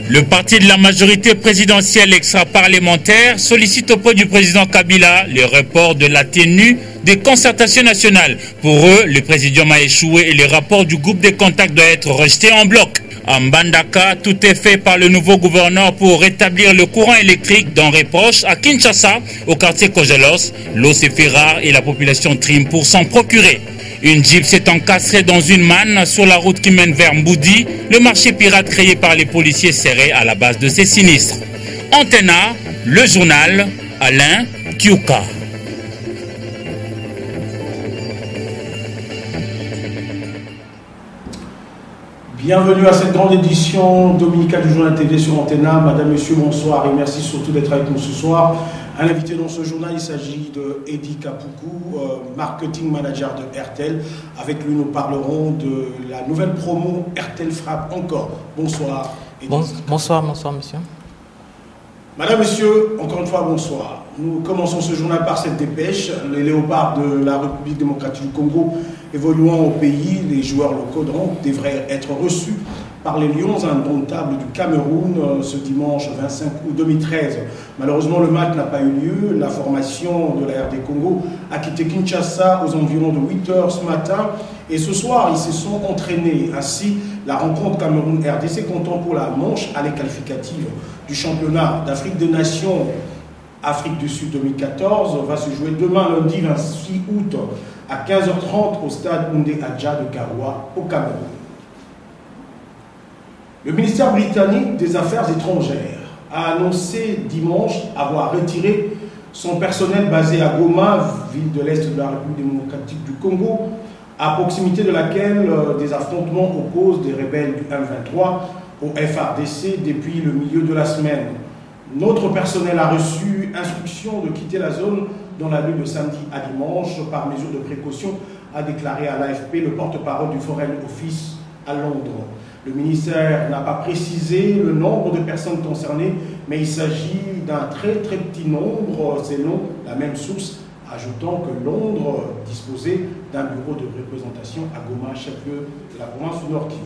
Le parti de la majorité présidentielle extra-parlementaire sollicite auprès du président Kabila le report de la tenue des concertations nationales. Pour eux, le présidium a échoué et le rapport du groupe de contact doit être rejeté en bloc. À Mbandaka, tout est fait par le nouveau gouverneur pour rétablir le courant électrique dont reproche à Kinshasa, au quartier Kogelos. L'eau se fait rare et la population trime pour s'en procurer. Une Jeep s'est encastrée dans une manne sur la route qui mène vers Mboudi, le marché pirate créé par les policiers serrés à la base de ces sinistres. Antena, le journal, Alain Kiouka. Bienvenue à cette grande édition dominicale du Journal TV sur Antena. Madame, Monsieur, bonsoir et merci surtout d'être avec nous ce soir. Un invité dans ce journal, il s'agit de Eddie Kapoukou, marketing manager de RTL. Avec lui, nous parlerons de la nouvelle promo RTL Frappe encore. Bonsoir. Bonsoir, monsieur. Madame, Monsieur, encore une fois, bonsoir. Nous commençons ce journal par cette dépêche. Les léopards de la République démocratique du Congo évoluant au pays, les joueurs locaux devraient être reçus par les Lions indomptables du Cameroun ce dimanche 25 août 2013. Malheureusement, le match n'a pas eu lieu. La formation de la RD Congo a quitté Kinshasa aux environs de 8 h ce matin. Et ce soir, ils se sont entraînés. Ainsi, la rencontre Cameroun-RDC comptant pour la manche aller qualificative du championnat d'Afrique des Nations Afrique du Sud 2014 va se jouer demain, lundi 26 août, à 15 h 30 au stade Oundé Adja de Garoua, au Cameroun. Le ministère britannique des Affaires étrangères a annoncé dimanche avoir retiré son personnel basé à Goma, ville de l'Est de la République démocratique du Congo, à proximité de laquelle des affrontements opposent des rebelles du M23 au FARDC depuis le milieu de la semaine. Notre personnel a reçu instruction de quitter la zone dans la nuit de samedi à dimanche par mesure de précaution, a déclaré à l'AFP le porte-parole du Foreign Office à Londres. Le ministère n'a pas précisé le nombre de personnes concernées, mais il s'agit d'un très petit nombre, selon la même source, ajoutant que Londres disposait d'un bureau de représentation à Goma, chef-lieu de la province du Nord Kivu.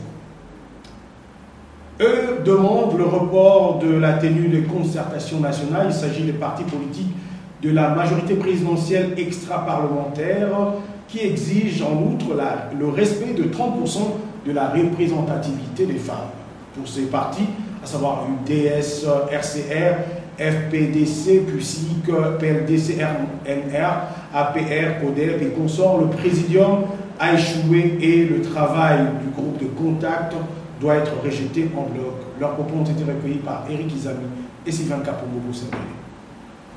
Eux demandent le report de la tenue des concertations nationales. Il s'agit des partis politiques de la majorité présidentielle extra-parlementaire qui exigent en outre le respect de 30% de la représentativité des femmes. Pour ces partis, à savoir UDS, RCR, FPDC, PUSIC, PLDC, RNR, APR, CODEP et consorts, le présidium a échoué et le travail du groupe de contact doit être rejeté en bloc. Leurs propos ont été recueillis par Eric Izami et Sylvain Kapoukou.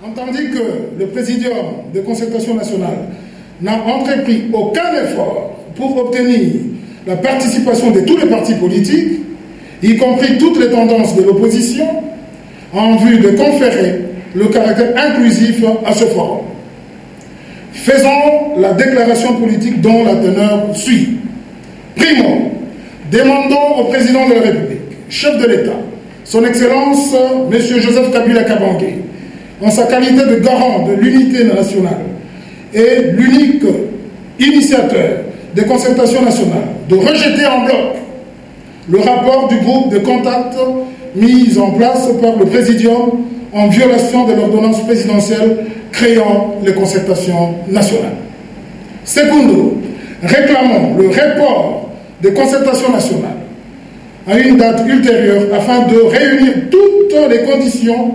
Entendu que le présidium de concertation nationale n'a entrepris aucun effort pour obtenir la participation de tous les partis politiques, y compris toutes les tendances de l'opposition, en vue de conférer le caractère inclusif à ce forum. Faisons la déclaration politique dont la teneur suit. Primo, demandons au président de la République, chef de l'État, son Excellence M. Joseph Kabila Kabange, en sa qualité de garant de l'unité nationale et l'unique initiateur des concertations nationales, de rejeter en bloc le rapport du groupe de contact mis en place par le Présidium en violation de l'ordonnance présidentielle créant les concertations nationales. Secondo, réclamons le report des concertations nationales à une date ultérieure afin de réunir toutes les conditions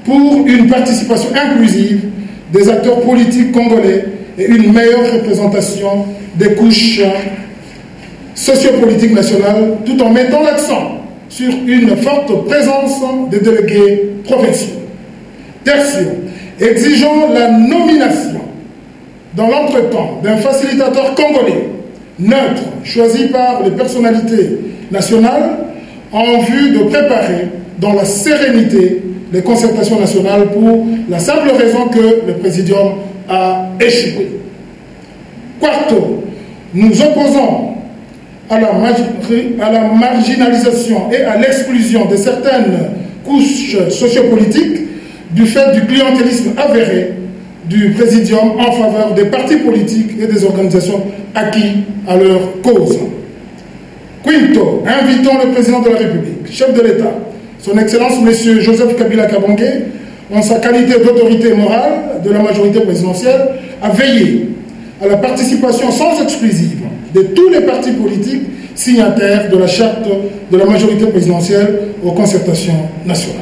pour une participation inclusive des acteurs politiques congolais et une meilleure représentation des couches sociopolitiques nationales, tout en mettant l'accent sur une forte présence des délégués provinciaux. Tertio, exigeons la nomination dans l'entretemps d'un facilitateur congolais neutre, choisi par les personnalités nationales en vue de préparer dans la sérénité les concertations nationales pour la simple raison que le Présidium a échoué. Quarto, nous opposons à la marginalisation et à l'exclusion de certaines couches sociopolitiques du fait du clientélisme avéré du Présidium en faveur des partis politiques et des organisations acquis à leur cause. Quinto, invitons le Président de la République, chef de l'État, Son Excellence M. Joseph Kabila Kabange, en sa qualité d'autorité morale de la majorité présidentielle, à veiller à la participation sans exclusive de tous les partis politiques signataires de la charte de la majorité présidentielle aux concertations nationales.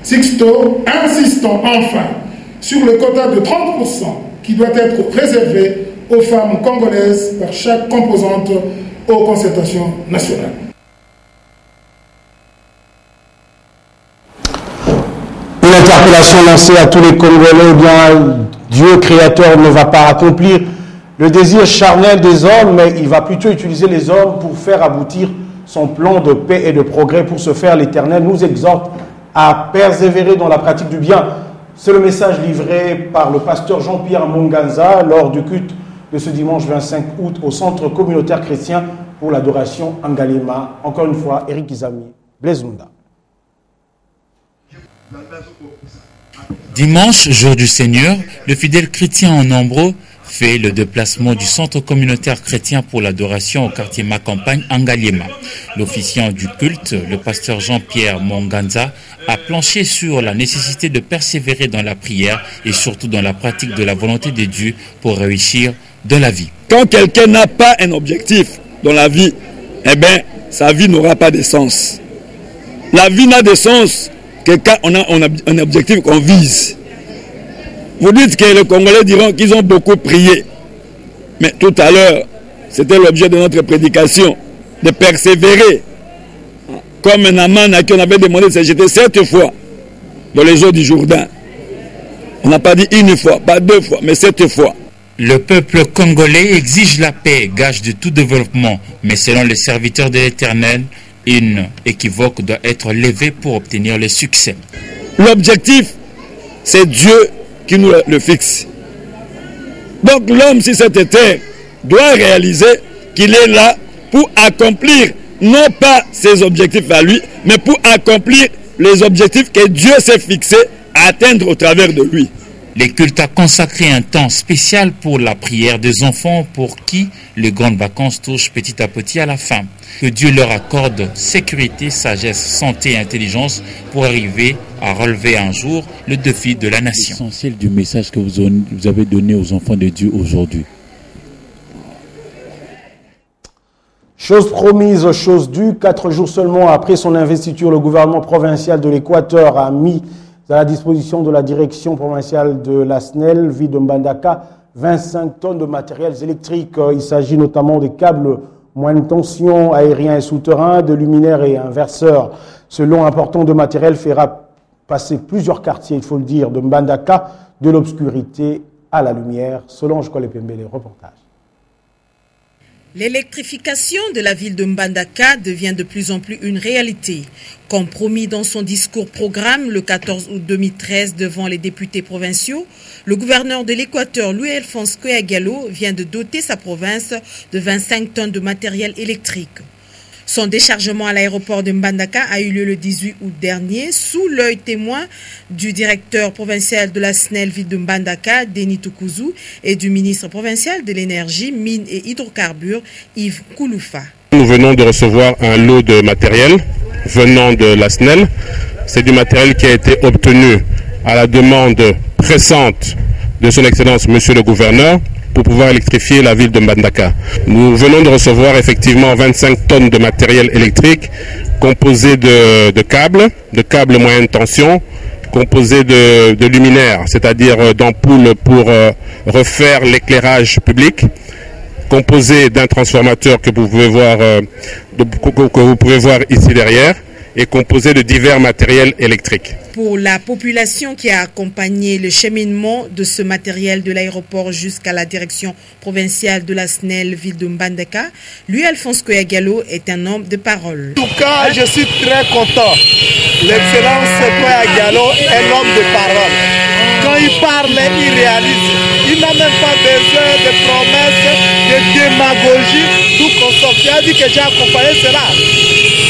Sixto, insistons enfin sur le quota de 30% qui doit être réservé aux femmes congolaises par chaque composante aux concertations nationales. Une interpellation lancée à tous les Congolais, bien Dieu créateur ne va pas accomplir le désir charnel des hommes, mais il va plutôt utiliser les hommes pour faire aboutir son plan de paix et de progrès. Pour ce faire, l'Éternel nous exhorte à persévérer dans la pratique du bien. C'est le message livré par le pasteur Jean-Pierre Monganza lors du culte de ce dimanche 25 août au Centre communautaire chrétien pour l'adoration Angalema. Encore une fois, Eric Izami, Blaise Munda. Dimanche, jour du Seigneur, le fidèle chrétien en nombreux fait le déplacement du Centre communautaire chrétien pour l'adoration au quartier Macampagne Angalema. L'officiant du culte, le pasteur Jean-Pierre Monganza, a planché sur la nécessité de persévérer dans la prière et surtout dans la pratique de la volonté de Dieu pour réussir dans la vie. Quand quelqu'un n'a pas un objectif dans la vie, eh bien, sa vie n'aura pas de sens. La vie n'a de sens que quand on a un objectif qu'on vise. Vous dites que les Congolais diront qu'ils ont beaucoup prié. Mais tout à l'heure, c'était l'objet de notre prédication, de persévérer. Comme un amant à qui on avait demandé de se jeter 7 fois dans les eaux du Jourdain. On n'a pas dit une fois, pas 2 fois, mais 7 fois. Le peuple congolais exige la paix, gage de tout développement, mais selon les serviteurs de l'Éternel, une équivoque doit être levée pour obtenir le succès. L'objectif, c'est Dieu qui nous le fixe. Donc l'homme sur cette terre doit réaliser qu'il est là pour accomplir non pas ses objectifs à lui, mais pour accomplir les objectifs que Dieu s'est fixés à atteindre au travers de lui. Les cultes a consacré un temps spécial pour la prière des enfants pour qui les grandes vacances touchent petit à petit à la fin. Que Dieu leur accorde sécurité, sagesse, santé et intelligence pour arriver à relever un jour le défi de la nation. L'essentiel du message que vous avez donné aux enfants de Dieu aujourd'hui. Chose promise, chose due. 4 jours seulement après son investiture, le gouvernement provincial de l'Équateur a mis à la disposition de la direction provinciale de la SNEL, ville de Mbandaka, 25 tonnes de matériels électriques. Il s'agit notamment des câbles moyenne tension, aériens et souterrains, de luminaires et inverseurs. Ce lot important de matériel fera passer plusieurs quartiers, il faut le dire, de Mbandaka, de l'obscurité à la lumière. Solange Kolepembele, reportage. L'électrification de la ville de Mbandaka devient de plus en plus une réalité. Comme promis dans son discours programme le 14 août 2013 devant les députés provinciaux, le gouverneur de l'Équateur, Louis-Alphonse Koya-Gallo, vient de doter sa province de 25 tonnes de matériel électrique. Son déchargement à l'aéroport de Mbandaka a eu lieu le 18 août dernier sous l'œil témoin du directeur provincial de la SNEL ville de Mbandaka, Denis Tukuzu, et du ministre provincial de l'énergie, mines et hydrocarbures, Yves Kouloufa. Nous venons de recevoir un lot de matériel venant de la SNEL. C'est du matériel qui a été obtenu à la demande pressante de son Excellence Monsieur le Gouverneur pour pouvoir électrifier la ville de Mbandaka. Nous venons de recevoir effectivement 25 tonnes de matériel électrique composé de câbles moyenne tension, composé de luminaires, c'est-à-dire d'ampoules pour refaire l'éclairage public, composé d'un transformateur que vous pouvez voir ici derrière, et composé de divers matériels électriques. Pour la population qui a accompagné le cheminement de ce matériel de l'aéroport jusqu'à la direction provinciale de la SNEL ville de Mbandaka, Louis-Alphonse Koya-Gallo est un homme de parole. En tout cas, je suis très content. L'excellence Koya-Gallo est un homme de parole. Quand il parle, il réalise. Il n'a même pas besoin de promesses de démagogie, tout consort. J'ai dit que j'ai accompagné cela.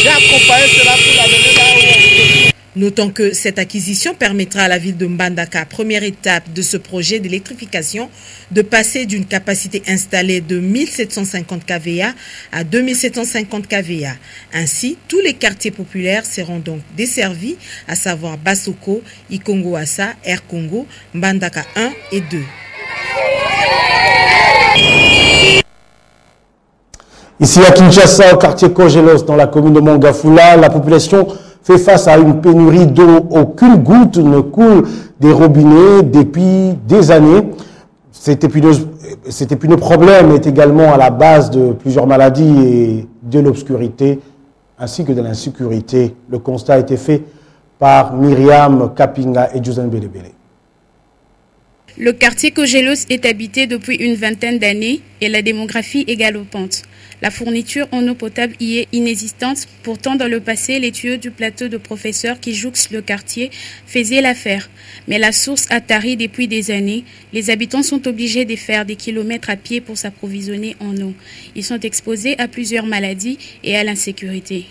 J'ai accompagné cela pour l'amener là où on se. Notons que cette acquisition permettra à la ville de Mbandaka, première étape de ce projet d'électrification, de passer d'une capacité installée de 1750 kVA à 2750 kVA. Ainsi, tous les quartiers populaires seront donc desservis, à savoir Basoko, Ikongo-Assa, Air Congo, Mbandaka 1 et 2. Ici à Kinshasa, au quartier Kogelos, dans la commune de Mongafula, la population fait face à une pénurie d'eau. Aucune goutte ne coule des robinets depuis des années. Cet épineux problème est également à la base de plusieurs maladies et de l'obscurité, ainsi que de l'insécurité. Le constat a été fait par Myriam Kapinga et Josène Belebele. Le quartier Kogelos est habité depuis une vingtaine d'années et la démographie est galopante. La fourniture en eau potable y est inexistante. Pourtant, dans le passé, les tuyaux du plateau de professeurs qui jouxtent le quartier faisaient l'affaire. Mais la source a tari depuis des années. Les habitants sont obligés de faire des kilomètres à pied pour s'approvisionner en eau. Ils sont exposés à plusieurs maladies et à l'insécurité.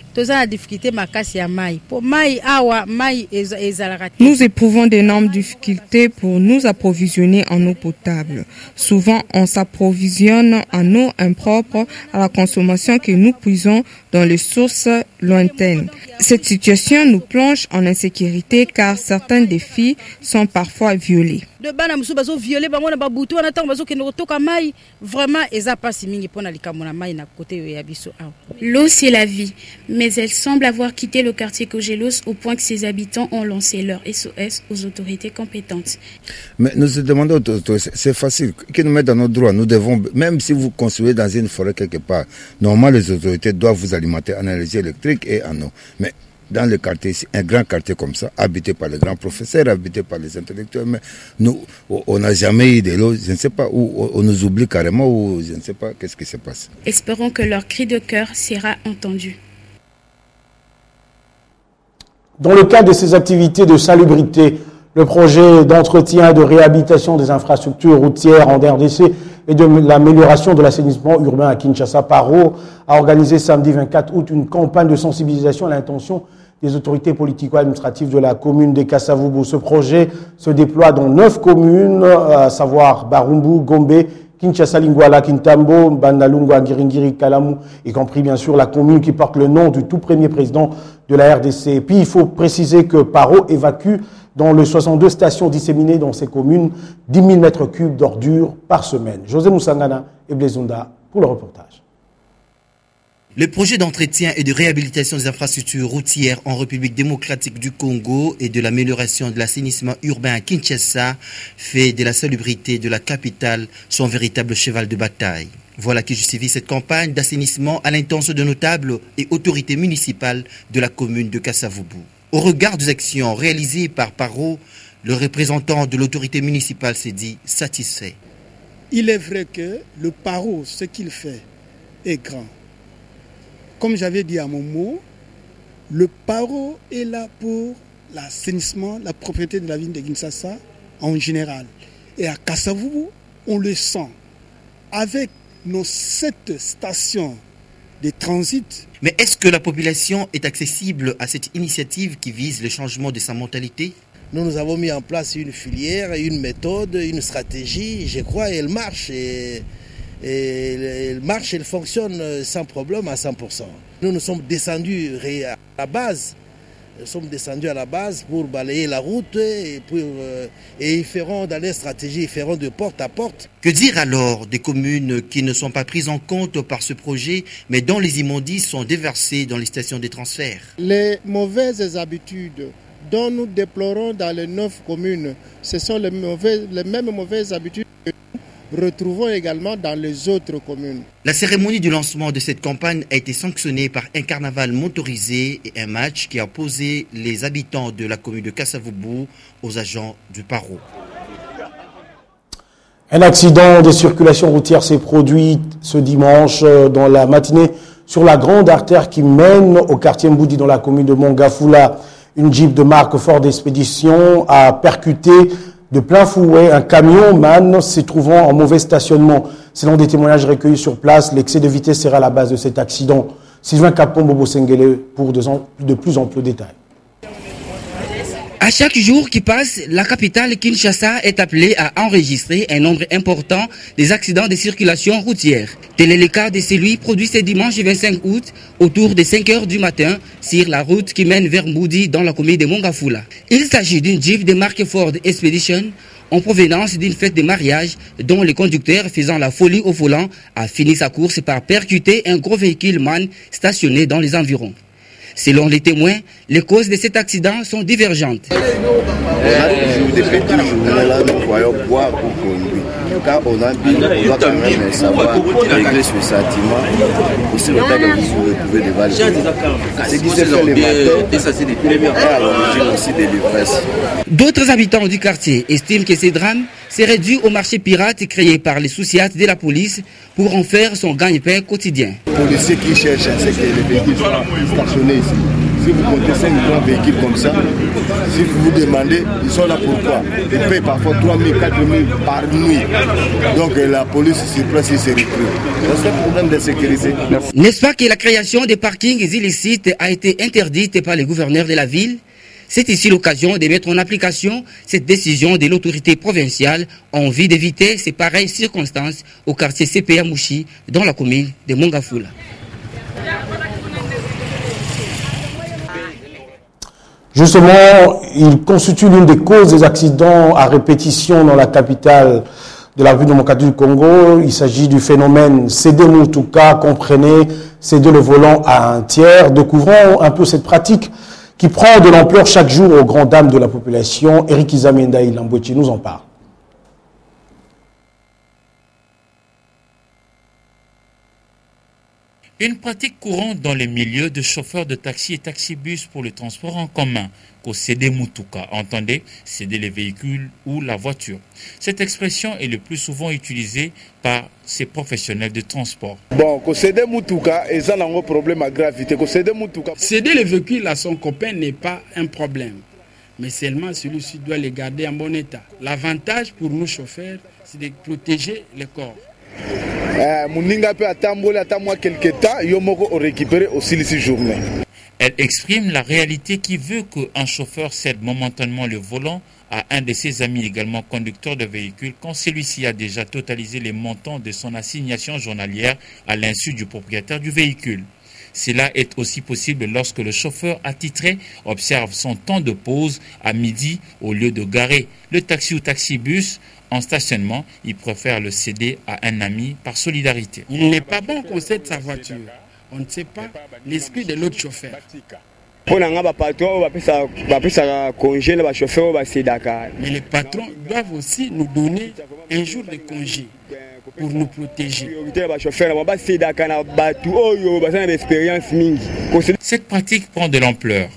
Nous éprouvons d'énormes difficultés pour nous approvisionner en eau potable. Souvent, on s'approvisionne en eau impropre à la consommation que nous puisons dans les sources lointaines. Cette situation nous plonge en insécurité car certains défis sont parfois violés. L'eau, c'est la vie, mais elle semble avoir quitté le quartier Kogelos au point que ses habitants ont lancé leur SOS aux autorités compétentes. Mais nous se demandons, c'est facile, qu'ils nous mettent dans nos droits. Nous devons, même si vous construisez dans une forêt quelque part, normalement les autorités doivent vous alimenter en énergie électrique et en eau. Mais dans le quartier, un grand quartier comme ça, habité par les grands professeurs, habité par les intellectuels, mais nous, on n'a jamais eu de l'eau, je ne sais pas, ou on nous oublie carrément, ou je ne sais pas qu'est-ce qui se passe. Espérons que leur cri de cœur sera entendu. Dans le cadre de ces activités de salubrité, le projet d'entretien et de réhabilitation des infrastructures routières en RDC et de l'amélioration de l'assainissement urbain à Kinshasa, PARO, a organisé samedi 24 août une campagne de sensibilisation à l'intention des autorités politico-administratives de la commune de Kasavubu. Ce projet se déploie dans 9 communes, à savoir Barumbu, Gombe, Kinshasa, Lingwala, Kintambo, Bandalungwa, Giringiri, Kalamu, y compris bien sûr la commune qui porte le nom du tout premier président de la RDC. Et puis il faut préciser que PARO évacue dans les 62 stations disséminées dans ces communes 10 000 mètres cubes d'ordures par semaine. José Moussangana et Blezonda pour le reportage. Le projet d'entretien et de réhabilitation des infrastructures routières en République démocratique du Congo et de l'amélioration de l'assainissement urbain à Kinshasa fait de la salubrité de la capitale son véritable cheval de bataille. Voilà qui justifie cette campagne d'assainissement à l'intention de notables et autorités municipales de la commune de Kasavubu. Au regard des actions réalisées par PARO, le représentant de l'autorité municipale s'est dit satisfait. Il est vrai que le PARO, ce qu'il fait, est grand. Comme j'avais dit à mon mot, le PARO est là pour l'assainissement, la propriété de la ville de Kinshasa en général. Et à Kasavubu, on le sent. Avec nos 7 stations de transit. Mais est-ce que la population est accessible à cette initiative qui vise le changement de sa mentalité ? Nous avons mis en place une filière, une méthode, une stratégie, je crois, et elle marche. Elle marche, elle fonctionne sans problème à 100%. Nous sommes descendus à la base. Nous sommes descendus à la base pour balayer la route et ils feront dans les stratégies, ils feront de porte à porte. Que dire alors des communes qui ne sont pas prises en compte par ce projet, mais dont les immondices sont déversés dans les stations de transfert? Les mauvaises habitudes dont nous déplorons dans les 9 communes, ce sont les mêmes mauvaises habitudes que nous retrouvons également dans les autres communes. La cérémonie du lancement de cette campagne a été sanctionnée par un carnaval motorisé et un match qui a opposé les habitants de la commune de Kasavubu aux agents du PARO. Un accident de circulation routière s'est produit ce dimanche dans la matinée sur la grande artère qui mène au quartier Mboudi dans la commune de Mongafula. Une Jeep de marque Ford Expedition a percuté de plein fouet un camion MAN se trouvant en mauvais stationnement. Selon des témoignages recueillis sur place, l'excès de vitesse sera à la base de cet accident. Sylvain Kapombo Sengele pour de plus amples détails. À chaque jour qui passe, la capitale Kinshasa est appelée à enregistrer un nombre important des accidents de circulation routière. Tel est le cas de celui produit ce dimanche 25 août autour de 5 h du matin sur la route qui mène vers Moudi dans la commune de Mongafula. Il s'agit d'une Jeep de marque Ford Expedition en provenance d'une fête de mariage dont le conducteur faisant la folie au volant a fini sa course par percuter un gros véhicule MAN stationné dans les environs. Selon les témoins, les causes de cet accident sont divergentes. Des petits journées-là, nous voyons boire ou conduire. Quand on a bu, on doit quand même savoir régler ce sentiment. Aussi le temps que vous pouvez devant les ce qui se fait le matin, et à l'origine aussi des l'ivresse. D'autres habitants du quartier estiment que ces drames seraient dus au marché pirate créé par les souciates de la police pour en faire son gagne-pain quotidien. Les policiers qui cherchent à ce que les véhicules soient stationnés ici. Si vous montez 5 grands véhicules comme ça, si vous vous demandez, ils sont là pourquoi? Ils payent parfois 3 000, 4 000 par nuit. Donc la police sur place, ils se recrutent. C'est un problème de sécurité. N'est-ce pas que la création des parkings illicites a été interdite par le gouverneur de la ville? C'est ici l'occasion de mettre en application cette décision de l'autorité provinciale en vue d'éviter ces pareilles circonstances au quartier CPA Mouchi dans la commune de Mongafula. Justement, il constitue l'une des causes des accidents à répétition dans la capitale de la République démocratique du Congo. Il s'agit du phénomène céder Mutuka, comprenez, céder le volant à un tiers. Découvrons un peu cette pratique qui prend de l'ampleur chaque jour aux grandes dames de la population. Eric Izamenda Ilambouchi nous en parle. Une pratique courante dans les milieux de chauffeurs de taxi et taxibus pour le transport en commun, qu'au céder Mutuka, entendez, céder les véhicules ou la voiture. Cette expression est le plus souvent utilisée par ces professionnels de transport. Bon, qu'au céder Mutuka, ils ont un problème à gravité. Céder les véhicules à son copain n'est pas un problème, mais seulement celui-ci doit les garder en bon état. L'avantage pour nous chauffeurs, c'est de protéger le corps. Elle exprime la réalité qui veut qu'un chauffeur cède momentanément le volant à un de ses amis également conducteur de véhicule quand celui-ci a déjà totalisé les montants de son assignation journalière à l'insu du propriétaire du véhicule. Cela est aussi possible lorsque le chauffeur attitré observe son temps de pause à midi au lieu de garer le taxi ou taxibus en stationnement. Il préfère le céder à un ami par solidarité. Il n'est pas bon qu'on cède sa voiture. On ne sait pas l'esprit de l'autre chauffeur. Mais les patrons doivent aussi nous donner un jour de congé pour nous protéger. Cette pratique prend de l'ampleur.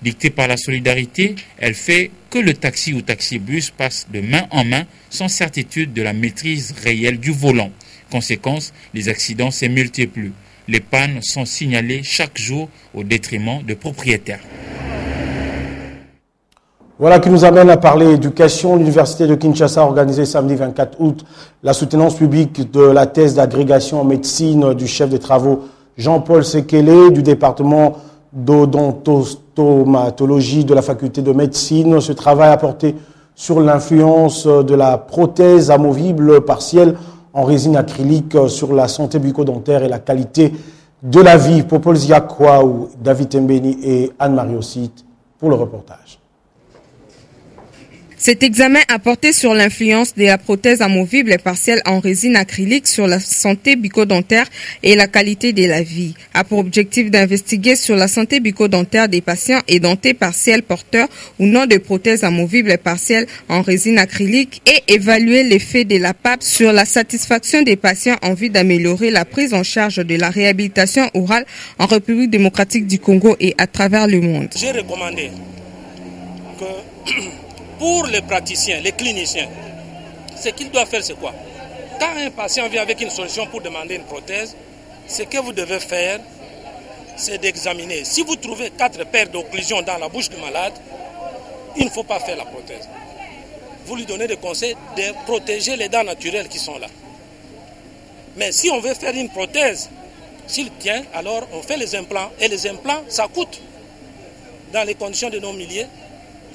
Dictée par la solidarité, elle fait que le taxi ou taxibus passe de main en main sans certitude de la maîtrise réelle du volant. Conséquence, les accidents se multiplient. Les pannes sont signalées chaque jour au détriment de propriétaires. Voilà qui nous amène à parler éducation. L'Université de Kinshasa a organisé samedi 24 août la soutenance publique de la thèse d'agrégation en médecine du chef de travaux Jean-Paul Sekele du département d'odontostomatologie de la faculté de médecine. Ce travail a porté sur l'influence de la prothèse amovible partielle en résine acrylique sur la santé bucco-dentaire et la qualité de la vie. Popol Ziakwa, David Tembeni et Anne-Marie Ossite pour le reportage. Cet examen a porté sur l'influence de la prothèse amovible partielle en résine acrylique sur la santé bucco-dentaire et la qualité de la vie, a pour objectif d'investiguer sur la santé bucco-dentaire des patients édentés partiels porteurs ou non de prothèse amovible partielle en résine acrylique et évaluer l'effet de la PAP sur la satisfaction des patients en vue d'améliorer la prise en charge de la réhabilitation orale en République démocratique du Congo et à travers le monde. J'ai recommandé que pour les praticiens, les cliniciens, ce qu'ils doivent faire, c'est quoi? Quand un patient vient avec une solution pour demander une prothèse, ce que vous devez faire, c'est d'examiner. Si vous trouvez 4 paires d'occlusions dans la bouche du malade, il ne faut pas faire la prothèse. vous lui donnez des conseils de protéger les dents naturelles qui sont là. Mais si on veut faire une prothèse, s'il tient, alors on fait les implants. Et les implants, ça coûte. Dans les conditions de nos milieux,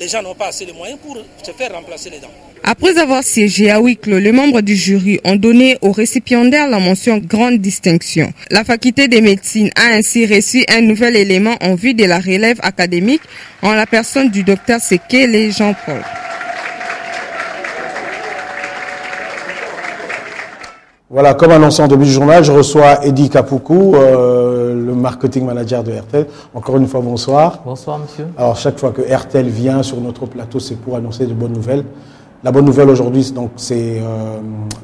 les gens n'ont pas assez de moyens pour se faire remplacer les dents. Après avoir siégé à huis clos, les membres du jury ont donné aux récipiendaires la mention grande distinction. La faculté des médecines a ainsi reçu un nouvel élément en vue de la relève académique en la personne du docteur Sekele Jean-Paul. Voilà, comme annoncé en début du journal, je reçois Eddy Kapoukou, le marketing manager de RTL. Encore une fois, bonsoir. Bonsoir, monsieur. Alors, chaque fois que RTL vient sur notre plateau, c'est pour annoncer de bonnes nouvelles. La bonne nouvelle aujourd'hui, c'est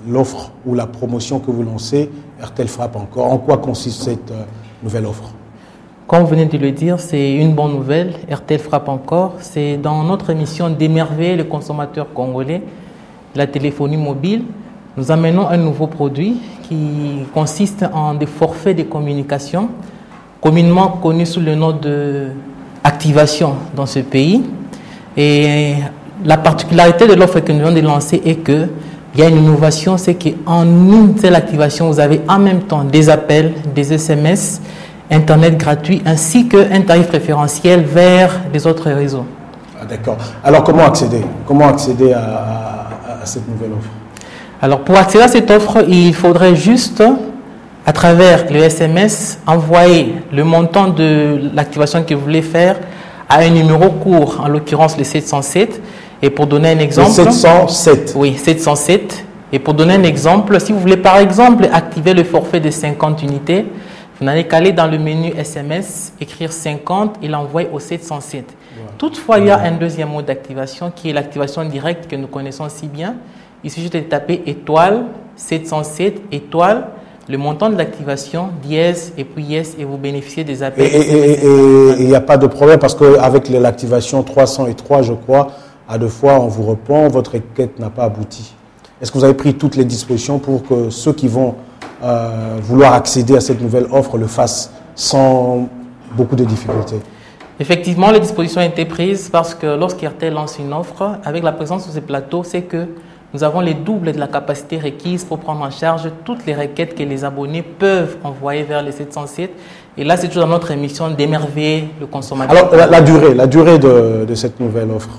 l'offre ou la promotion que vous lancez. RTL frappe encore. En quoi consiste cette nouvelle offre? Comme vous venez de le dire, c'est une bonne nouvelle. RTL frappe encore. C'est dans notre émission d'émerveiller le consommateur congolais, la téléphonie mobile. Nous amenons un nouveau produit qui consiste en des forfaits de communication, communément connus sous le nom de activation dans ce pays. Et la particularité de l'offre que nous venons de lancer est qu'il y a une innovation, c'est qu'en une seule activation, vous avez en même temps des appels, des SMS, Internet gratuit, ainsi qu'un tarif préférentiel vers les autres réseaux. Ah, d'accord. Alors, comment accéder à cette nouvelle offre? Alors, pour accéder à cette offre, il faudrait juste, à travers le SMS, envoyer le montant de l'activation que vous voulez faire à un numéro court, en l'occurrence le 707. Et pour donner un exemple... Le 707. Oui, 707. Et pour donner un exemple, si vous voulez par exemple activer le forfait de 50 unités, vous n'allez qu'aller dans le menu SMS, écrire 50 et l'envoyer au 707. Ouais. Toutefois, il y a un deuxième mode d'activation qui est l'activation directe que nous connaissons si bien. Il suffit de taper étoile 707 étoile le montant de l'activation, dièse et puis yes, et vous bénéficiez des appels. Et il n'y a pas de problème parce qu'avec l'activation 303, je crois, à 2 fois on vous répond, votre requête n'a pas abouti. Est-ce que vous avez pris toutes les dispositions pour que ceux qui vont vouloir accéder à cette nouvelle offre le fassent sans beaucoup de difficultés? Effectivement, les dispositions ont été prises parce que lorsqu'RTL lance une offre, avec la présence sur ces plateaux, c'est que nous avons les doubles de la capacité requise pour prendre en charge toutes les requêtes que les abonnés peuvent envoyer vers les 707. Et là, c'est toujours dans notre émission d'émerveiller le consommateur. Alors, la durée de cette nouvelle offre?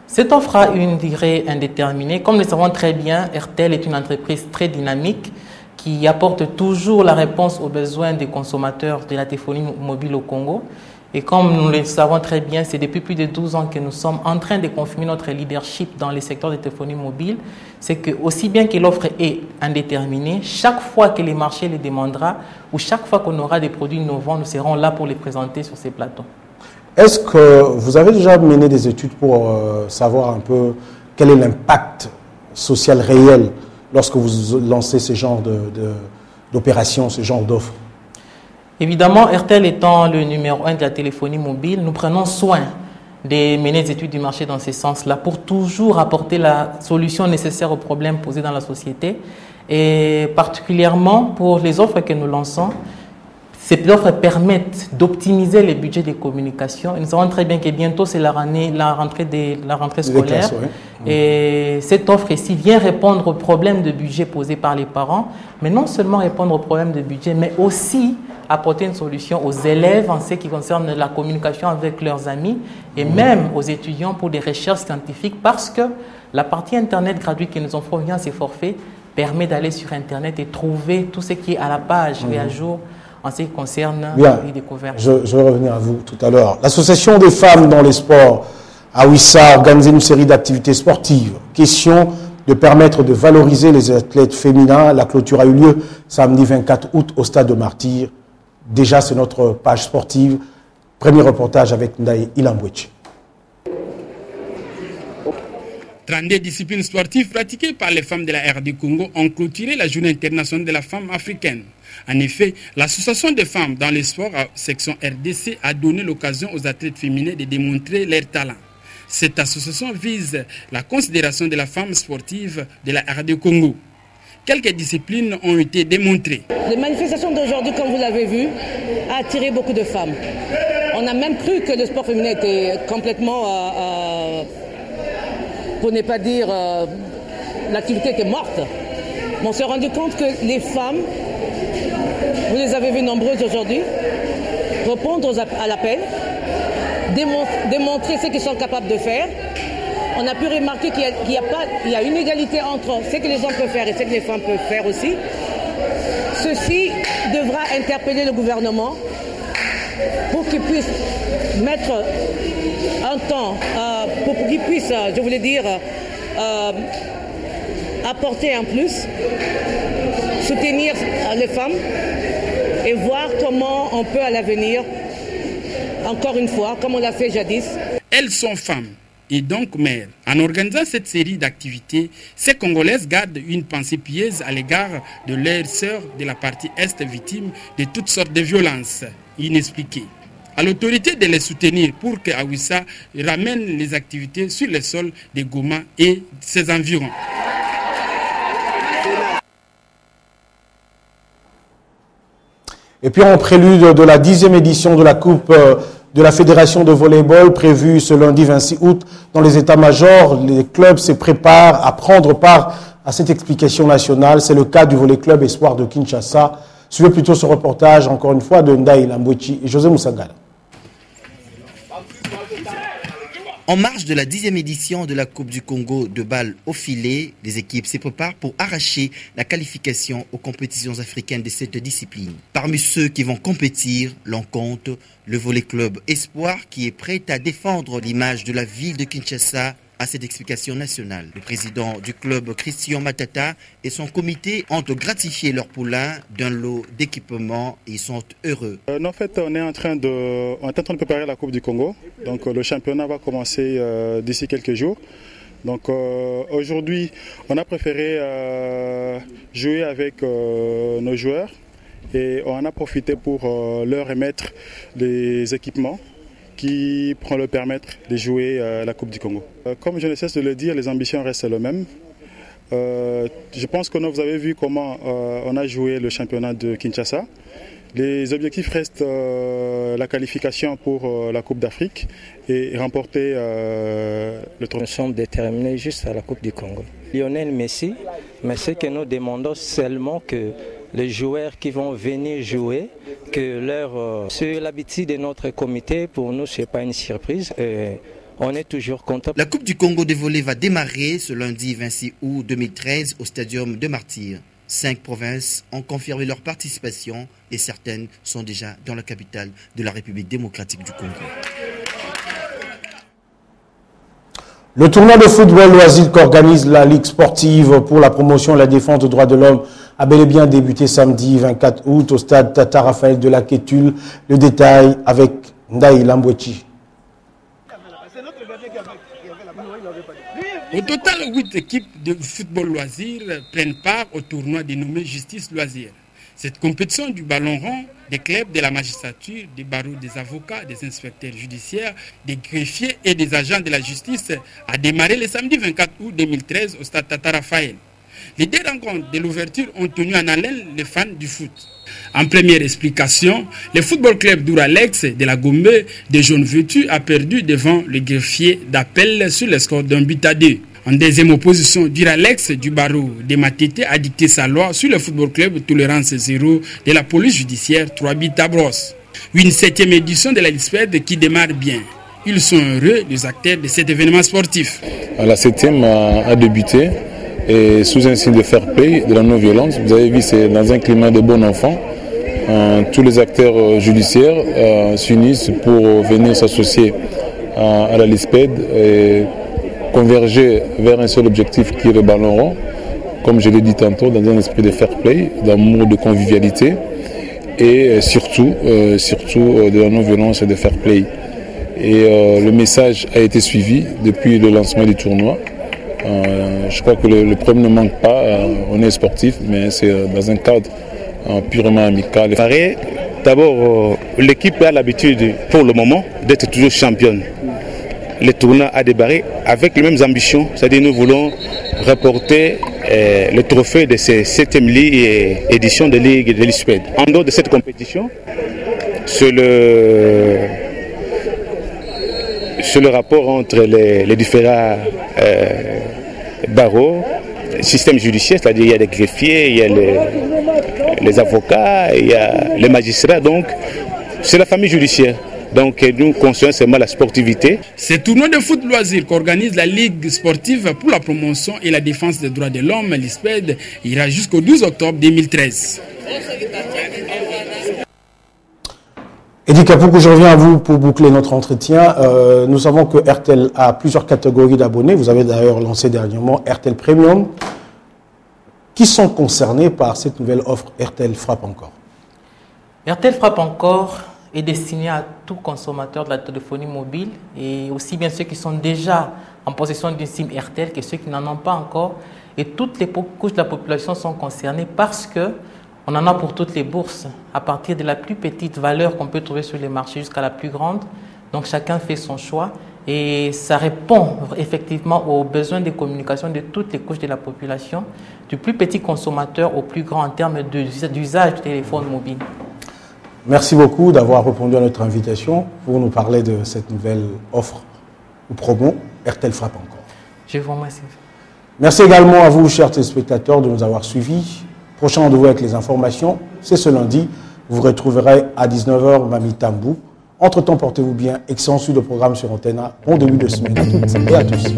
Cette offre a une durée indéterminée. Comme nous le savons très bien, RTL est une entreprise très dynamique qui apporte toujours la réponse aux besoins des consommateurs de la téléphonie mobile au Congo. Et comme nous le savons très bien, c'est depuis plus de 12 ans que nous sommes en train de confirmer notre leadership dans les secteurs de téléphonie mobile. C'est que aussi bien que l'offre est indéterminée, chaque fois que les marchés les demandera ou chaque fois qu'on aura des produits innovants, nous serons là pour les présenter sur ces plateaux. Est-ce que vous avez déjà mené des études pour savoir un peu quel est l'impact social réel lorsque vous lancez ce genre d'opération, ce genre d'offre? Évidemment, RTL étant le numéro 1 de la téléphonie mobile, nous prenons soin de mener des études du marché dans ce sens-là pour toujours apporter la solution nécessaire aux problèmes posés dans la société. Et particulièrement pour les offres que nous lançons, ces offres permettent d'optimiser les budgets des communications. Et nous savons très bien que bientôt c'est la rentrée scolaire. Classes, ouais. Et cette offre ici vient répondre aux problèmes de budget posés par les parents, mais non seulement répondre aux problèmes de budget, mais aussi apporter une solution aux élèves en ce qui concerne la communication avec leurs amis et même aux étudiants pour des recherches scientifiques parce que la partie Internet gratuite que nous offrons via ces forfaits permet d'aller sur Internet et trouver tout ce qui est à la page et à jour en ce qui concerne les découvertes. Je vais revenir à vous tout à l'heure. L'association des femmes dans les sports à Ouissa a organisé une série d'activités sportives. Question de permettre de valoriser les athlètes féminins. La clôture a eu lieu samedi 24 août au stade de Martyr. Déjà, c'est notre page sportive. Premier reportage avec Ndaye Ilambouech. 32 disciplines sportives pratiquées par les femmes de la RD Congo ont clôturé la Journée internationale de la femme africaine. En effet, l'association des femmes dans les sports à section RDC a donné l'occasion aux athlètes féminines de démontrer leur talent. Cette association vise la considération de la femme sportive de la RD Congo. Quelques disciplines ont été démontrées. Les manifestations d'aujourd'hui, comme vous l'avez vu, a attiré beaucoup de femmes. On a même cru que le sport féminin était complètement pour ne pas dire l'activité était morte. On s'est rendu compte que les femmes, vous les avez vues nombreuses aujourd'hui, répondre à l'appel, démontrer ce qu'ils sont capables de faire. On a pu remarquer qu'il y a une égalité entre ce que les hommes peuvent faire et ce que les femmes peuvent faire aussi. Ceci devra interpeller le gouvernement pour qu'il puisse mettre un temps, pour qu'il puisse, je voulais dire, apporter un plus, soutenir les femmes et voir comment on peut à l'avenir, encore une fois, comme on l'a fait jadis. Elles sont femmes et donc mères. En organisant cette série d'activités, ces Congolaises gardent une pensée pieuse à l'égard de leurs sœurs de la partie Est victimes de toutes sortes de violences inexpliquées. À l'autorité de les soutenir pour que Awissa ramène les activités sur le sol de Goma et ses environs. Et puis en prélude de la 10e édition de la Coupe de la Fédération de volleyball prévue ce lundi 26 août dans les états-majors, les clubs se préparent à prendre part à cette explication nationale. C'est le cas du volley club Espoir de Kinshasa. Suivez plutôt ce reportage, encore une fois, de Ndaï Lambouchi et José Moussangala. En marge de la 10e édition de la Coupe du Congo de balle au filet, les équipes se préparent pour arracher la qualification aux compétitions africaines de cette discipline. Parmi ceux qui vont compétir, l'on compte le volley club Espoir qui est prêt à défendre l'image de la ville de Kinshasa à cette explication nationale. Le président du club, Christian Matata, et son comité ont gratifié leur poulain d'un lot d'équipements et ils sont heureux. En fait, on est en train de préparer la Coupe du Congo. Donc le championnat va commencer d'ici quelques jours. Donc aujourd'hui, on a préféré jouer avec nos joueurs et on en a profité pour leur remettre des équipements qui pourront leur permettre de jouer la Coupe du Congo. Comme je ne cesse de le dire, les ambitions restent les mêmes. Je pense que vous avez vu comment on a joué le championnat de Kinshasa. Les objectifs restent la qualification pour la Coupe d'Afrique et remporter le trophée. Nous sommes déterminés juste à la Coupe du Congo. Lionel Messi, mais ce que nous demandons seulement que les joueurs qui vont venir jouer, que c'est l'habitude de notre comité, pour nous ce n'est pas une surprise. On est toujours content. La Coupe du Congo de volley va démarrer ce lundi 26 août 2013 au Stadium de Martyrs. 5 provinces ont confirmé leur participation et certaines sont déjà dans la capitale de la République démocratique du Congo. Le tournoi de football loisir qu'organise la Ligue sportive pour la promotion et la défense des droits de l'homme a bel et bien débuté samedi 24 août au stade Tata Raphaël de la Kétule. Le détail avec Ndaï Lambouchi. Au total, 8 équipes de football loisir prennent part au tournoi dénommé Justice Loisir. Cette compétition du ballon rond, des clubs de la magistrature, des barreaux, des avocats, des inspecteurs judiciaires, des greffiers et des agents de la justice a démarré le samedi 24 août 2013 au stade Tata Raphaël. Les 2 rencontres de l'ouverture ont tenu en haleine les fans du foot. En première explication, le football club d'Ouralex de la Gombe des jaunes vêtus a perdu devant le greffier d'Appel sur le score d'1 but à 2. En deuxième opposition, Duralex du barreau de Matete a dicté sa loi sur le football club Tolérance Zéro de la police judiciaire 3 buts à brosse. Une 7e édition de la LISPED qui démarre bien. Ils sont heureux, les acteurs de cet événement sportif. La 7e a débuté et sous un signe de fair play, de la non-violence. Vous avez vu, c'est dans un climat de bon enfant. Tous les acteurs judiciaires s'unissent pour venir s'associer à la LISPED et converger vers un seul objectif qui est le ballon rond, comme je l'ai dit tantôt, dans un esprit de fair play, d'amour, de convivialité et surtout de la non-violence et de fair play. Et le message a été suivi depuis le lancement du tournoi. Je crois que le problème ne manque pas, on est sportif, mais c'est dans un cadre purement amical. D'abord, l'équipe a l'habitude, pour le moment, d'être toujours championne. Le tournoi a débarré avec les mêmes ambitions, c'est-à-dire nous voulons rapporter le trophée de ces 7e édition de Ligue de l'ISPED. En dehors de cette compétition, sur sur le rapport entre les différents barreaux, système judiciaire, c'est-à-dire il y a les greffiers, il y a les avocats, il y a les magistrats, donc c'est la famille judiciaire. Donc nous concernons seulement la sportivité. Ce tournoi de foot loisir qu'organise la Ligue sportive pour la promotion et la défense des droits de l'homme, l'ISPED, ira jusqu'au 12 octobre 2013. Eddie Kapoukou, je reviens à vous pour boucler notre entretien. Nous savons que RTL a plusieurs catégories d'abonnés. Vous avez d'ailleurs lancé dernièrement RTL Premium. Qui sont concernés par cette nouvelle offre RTL Frappe Encore? RTL Frappe Encore est destiné à tout consommateur de la téléphonie mobile et aussi bien ceux qui sont déjà en possession d'une SIM RTL que ceux qui n'en ont pas encore. Et toutes les couches de la population sont concernées parce que on en a pour toutes les bourses, à partir de la plus petite valeur qu'on peut trouver sur les marchés jusqu'à la plus grande. Donc chacun fait son choix et ça répond effectivement aux besoins de communication de toutes les couches de la population, du plus petit consommateur au plus grand en termes d'usage du téléphone mobile. Merci beaucoup d'avoir répondu à notre invitation pour nous parler de cette nouvelle offre ou promo RTL Frappe Encore. Je vous remercie. Merci également à vous, chers téléspectateurs, de nous avoir suivis. Prochain rendez-vous avec les informations, c'est ce lundi. Vous retrouverez à 19h Mami Tambou. Entre-temps, portez-vous bien. Excellent suite de programme sur Antena. Bon début de semaine à toutes et à tous.